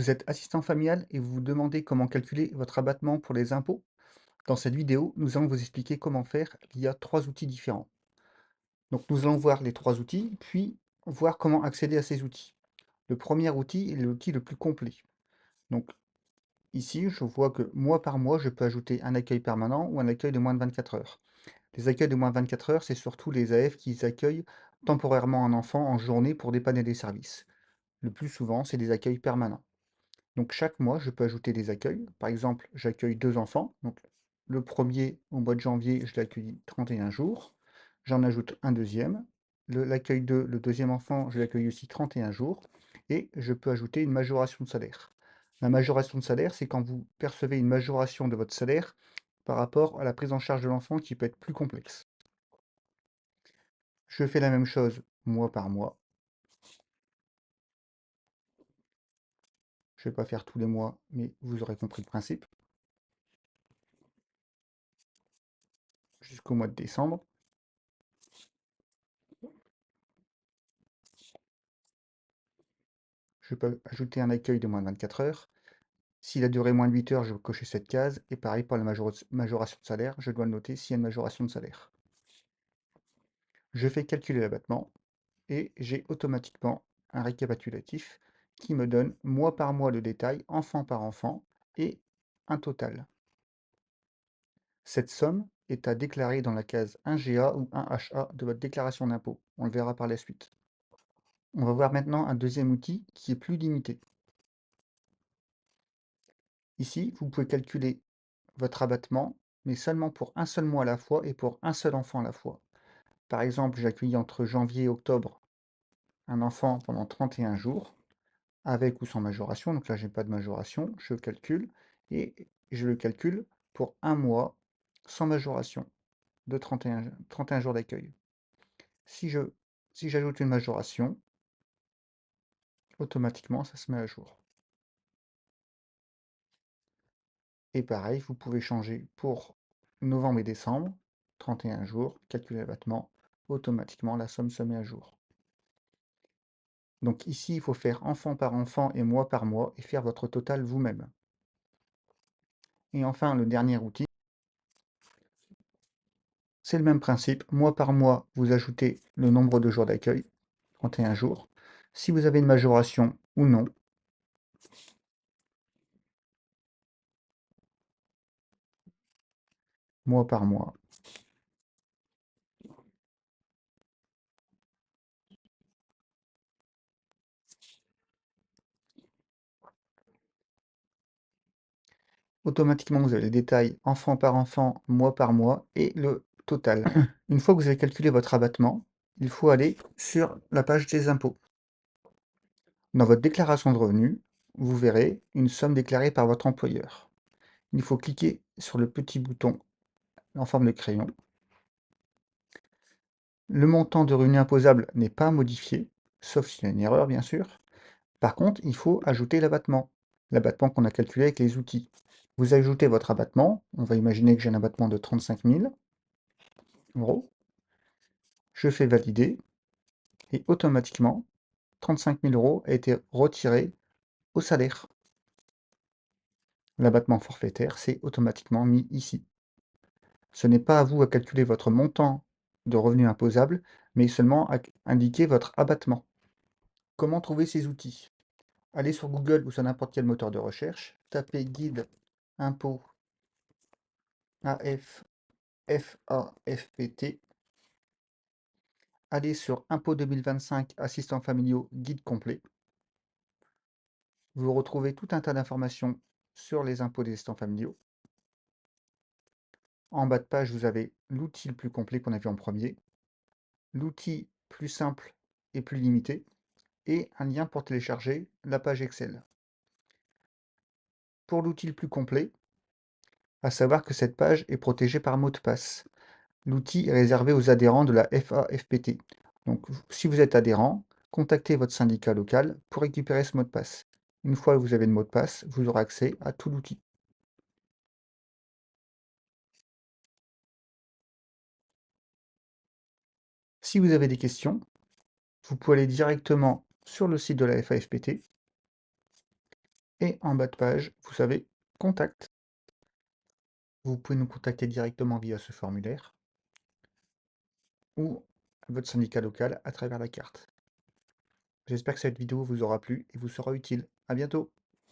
Vous êtes assistant familial et vous vous demandez comment calculer votre abattement pour les impôts? Dans cette vidéo, nous allons vous expliquer comment faire via trois outils différents. Donc nous allons voir les trois outils, puis voir comment accéder à ces outils. Le premier outil est l'outil le plus complet. Donc ici, je vois que mois par mois, je peux ajouter un accueil permanent ou un accueil de moins de 24 heures. Les accueils de moins de 24 heures, c'est surtout les AF qui accueillent temporairement un enfant en journée pour dépanner des services. Le plus souvent, c'est des accueils permanents. Donc chaque mois, je peux ajouter des accueils. Par exemple, j'accueille 2 enfants. Donc le premier au mois de janvier, je l'accueille 31 jours. J'en ajoute un deuxième. L'accueil de le deuxième enfant, je l'accueille aussi 31 jours. Et je peux ajouter une majoration de salaire. La majoration de salaire, c'est quand vous percevez une majoration de votre salaire par rapport à la prise en charge de l'enfant qui peut être plus complexe. Je fais la même chose mois par mois. Je ne vais pas faire tous les mois, mais vous aurez compris le principe, jusqu'au mois de décembre. Je peux ajouter un accueil de moins de 24 heures. S'il a duré moins de 8 heures, je vais cocher cette case. Et pareil pour la majoration de salaire, je dois le noter s'il y a une majoration de salaire. Je fais calculer l'abattement et j'ai automatiquement un récapitulatif qui me donne mois par mois le détail, enfant par enfant, et un total. Cette somme est à déclarer dans la case 1GA ou 1HA de votre déclaration d'impôt. On le verra par la suite. On va voir maintenant un deuxième outil qui est plus limité. Ici, vous pouvez calculer votre abattement, mais seulement pour un seul mois à la fois et pour un seul enfant à la fois. Par exemple, j'accueille entre janvier et octobre un enfant pendant 31 jours, avec ou sans majoration. Donc là, je n'ai pas de majoration, je calcule, et je le calcule pour un mois sans majoration de 31 jours d'accueil. Si j'ajoute une majoration, automatiquement, ça se met à jour. Et pareil, vous pouvez changer pour novembre et décembre, 31 jours, calculer l'abattement, automatiquement la somme se met à jour. Donc ici, il faut faire enfant par enfant et mois par mois et faire votre total vous-même. Et enfin, le dernier outil, c'est le même principe. Mois par mois, vous ajoutez le nombre de jours d'accueil, 31 jours. Si vous avez une majoration ou non, mois par mois. Automatiquement, vous avez les détails enfant par enfant, mois par mois et le total. Une fois que vous avez calculé votre abattement, il faut aller sur la page des impôts. Dans votre déclaration de revenus, vous verrez une somme déclarée par votre employeur. Il faut cliquer sur le petit bouton en forme de crayon. Le montant de revenu imposable n'est pas modifié, sauf s'il y a une erreur, bien sûr. Par contre, il faut ajouter l'abattement qu'on a calculé avec les outils. Vous ajoutez votre abattement, on va imaginer que j'ai un abattement de 35 000 euros. Je fais valider, et automatiquement, 35 000 euros a été retiré au salaire. L'abattement forfaitaire s'est automatiquement mis ici. Ce n'est pas à vous à calculer votre montant de revenu imposable, mais seulement à indiquer votre abattement. Comment trouver ces outils? Allez sur Google ou sur n'importe quel moteur de recherche, tapez guide impôt AF FAFPT, allez sur impôt 2025 assistants familiaux guide complet. Vous retrouvez tout un tas d'informations sur les impôts des assistants familiaux. En bas de page, vous avez l'outil le plus complet qu'on a vu en premier, l'outil plus simple et plus limité, et un lien pour télécharger la page Excel. Pour l'outil le plus complet, à savoir que cette page est protégée par mot de passe. L'outil est réservé aux adhérents de la FAFPT. Donc, si vous êtes adhérent, contactez votre syndicat local pour récupérer ce mot de passe. Une fois que vous avez le mot de passe, vous aurez accès à tout l'outil. Si vous avez des questions, vous pouvez aller directement sur le site de la FAFPT Et en bas de page, vous avez Contact. Vous pouvez nous contacter directement via ce formulaire ou votre syndicat local à travers la carte. J'espère que cette vidéo vous aura plu et vous sera utile. À bientôt!